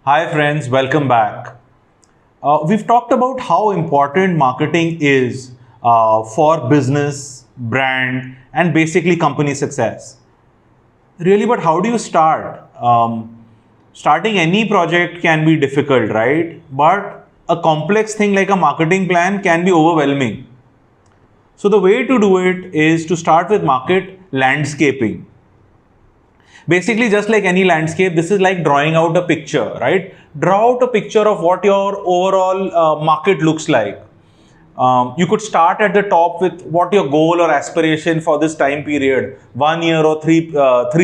Hi friends, welcome back. We've talked about how important marketing is for business, brand, and basically company success. Really, but how do you start? Starting any project can be difficult, right? But a complex thing like a marketing plan can be overwhelming. So the way to do it is to start with market landscaping. Basically, just like any landscape, this is like drawing out a picture, right? Draw out a picture of what your overall market looks like. You could start at the top with what your goal or aspiration for this time period, 1 year or 3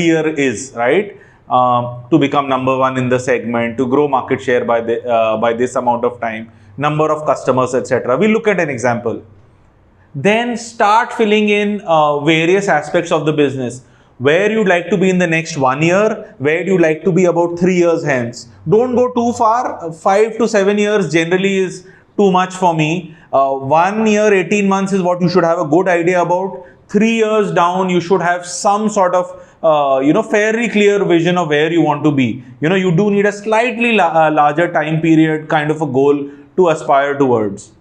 year is, right? To become number one in the segment, to grow market share by this amount of time, number of customers, etc. We look at an example. Then start filling in various aspects of the business. Where you'd like to be in the next 1 year, where you like to be about 3 years hence. Don't go too far. 5 to 7 years generally is too much for me. 1 year, 18 months is what you should have a good idea about. 3 years down, you should have some sort of fairly clear vision of where you want to be. You do need a slightly larger time period kind of a goal to aspire towards.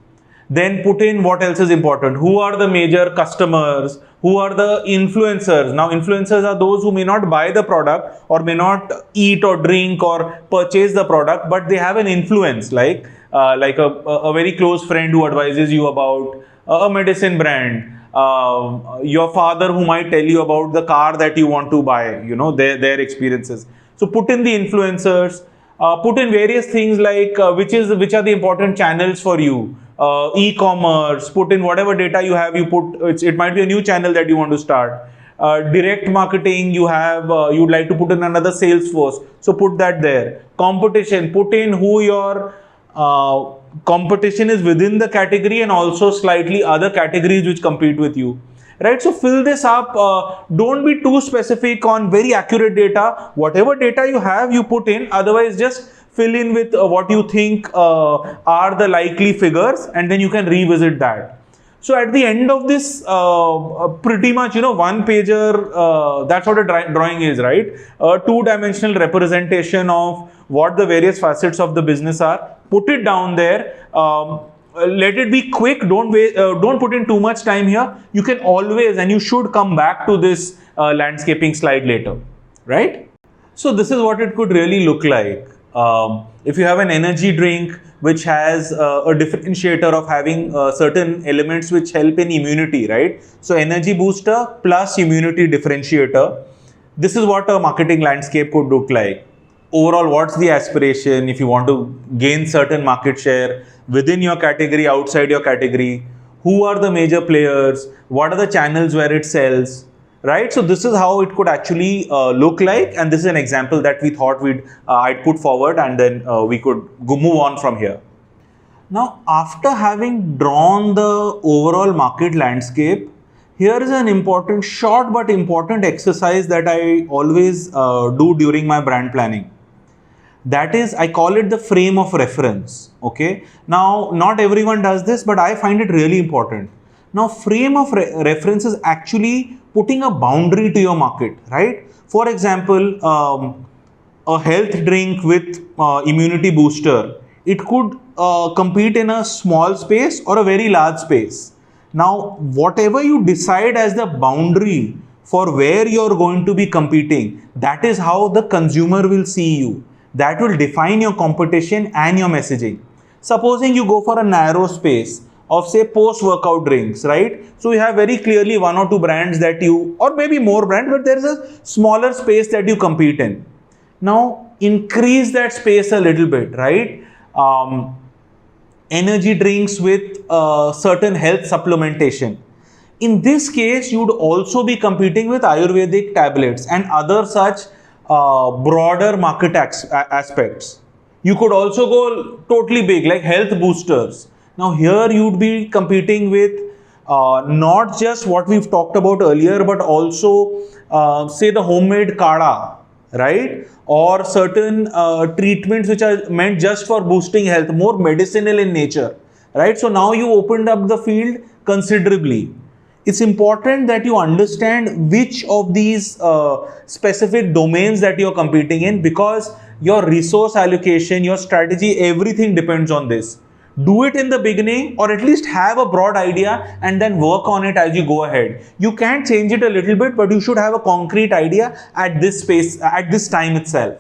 Then put in what else is important. Who are the major customers? Who are the influencers? Now, influencers are those who may not buy the product or may not eat or drink or purchase the product, but they have an influence, like a very close friend who advises you about a medicine brand, your father who might tell you about the car that you want to buy, their experiences. So put in the influencers, put in various things like which are the important channels for you. E-commerce, put in whatever data you have, it might be a new channel that you want to start. Direct marketing, you'd like to put in another sales force, so put that there. Competition, put in who your competition is within the category and also slightly other categories which compete with you. Right, so fill this up. Don't be too specific on very accurate data. Whatever data you have, you put in. Otherwise, just fill in with what you think are the likely figures, and then you can revisit that. So at the end of this, pretty much, one pager, that's what a drawing is, right? A two-dimensional representation of what the various facets of the business are. Put it down there. Let it be quick. Don't put in too much time here. You can always and you should come back to this landscaping slide later, right? So this is what it could really look like. If you have an energy drink which has a differentiator of having certain elements which help in immunity, right? So energy booster plus immunity differentiator. This is what a marketing landscape could look like. Overall, what's the aspiration if you want to gain certain market share within your category, outside your category? Who are the major players? What are the channels where it sells? Right? So this is how it could actually look like, and this is an example that we thought I'd put forward, and then we could move on from here. Now, after having drawn the overall market landscape, here is an short but important exercise that I always do during my brand planning. That is, I call it the frame of reference. Okay. Now, not everyone does this, but I find it really important. Now, frame of reference is actually putting a boundary to your market, right? For example, a health drink with immunity booster, it could compete in a small space or a very large space. Now, whatever you decide as the boundary for where you're going to be competing, that is how the consumer will see you. That will define your competition and your messaging. Supposing you go for a narrow space of, say, post-workout drinks, right? So you have very clearly one or two brands that or maybe more brands, but there is a smaller space that you compete in. Now, increase that space a little bit, right? Energy drinks with certain health supplementation. In this case, you would also be competing with Ayurvedic tablets and other such broader market aspects. You could also go totally big, like health boosters. Now here you'd be competing with not just what we've talked about earlier, but also say the homemade kada, right? Or certain treatments which are meant just for boosting health, more medicinal in nature, right? So now you opened up the field considerably. It's important that you understand which of these specific domains that you're competing in, because your resource allocation, your strategy, everything depends on this. Do it in the beginning, or at least have a broad idea and then work on it as you go ahead. You can change it a little bit, but you should have a concrete idea at this space, at this time itself.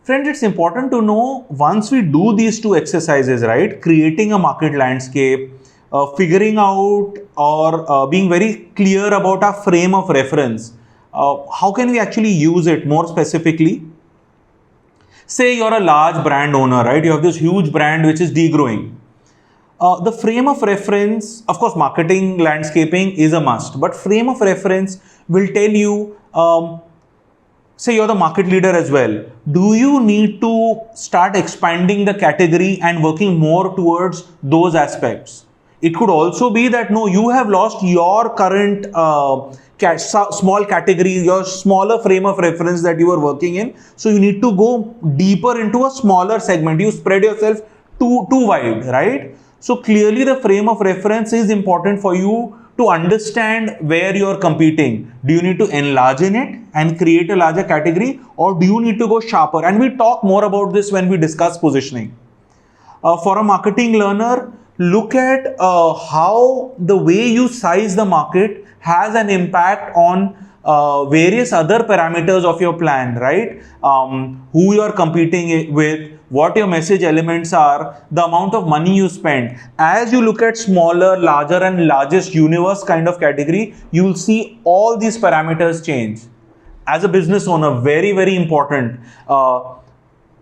Friends, it's important to know, once we do these two exercises, right, creating a market landscape, figuring out or being very clear about our frame of reference, how can we actually use it more specifically? Say you're a large brand owner, right? You have this huge brand which is degrowing. The frame of reference, of course, marketing landscaping is a must, but frame of reference will tell you, say you're the market leader as well. Do you need to start expanding the category and working more towards those aspects? It could also be that no, you have lost your current small category, your smaller frame of reference that you are working in. So you need to go deeper into a smaller segment. You spread yourself too wide, right? So clearly the frame of reference is important for you to understand where you are competing. Do you need to enlarge in it and create a larger category, or do you need to go sharper? And we talk more about this when we discuss positioning. For a marketing learner, look at how the way you size the market has an impact on various other parameters of your plan, right? Who you are competing with, what your message elements are, the amount of money you spend. As you look at smaller, larger and largest universe kind of category, you will see all these parameters change. As a business owner, very, very important.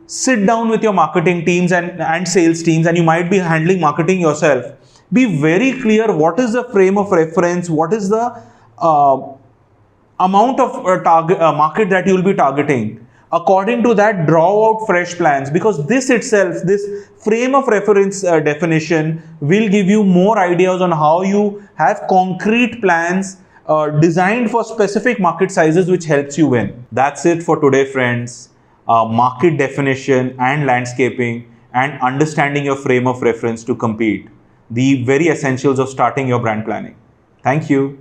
Sit down with your marketing teams and sales teams, and you might be handling marketing yourself. Be very clear what is the frame of reference, what is the amount of target market that you will be targeting. According to that, draw out fresh plans, because this itself, this frame of reference definition will give you more ideas on how you have concrete plans designed for specific market sizes, which helps you win. That's it for today, friends. Market definition and landscaping and understanding your frame of reference to compete. The very essentials of starting your brand planning. Thank you.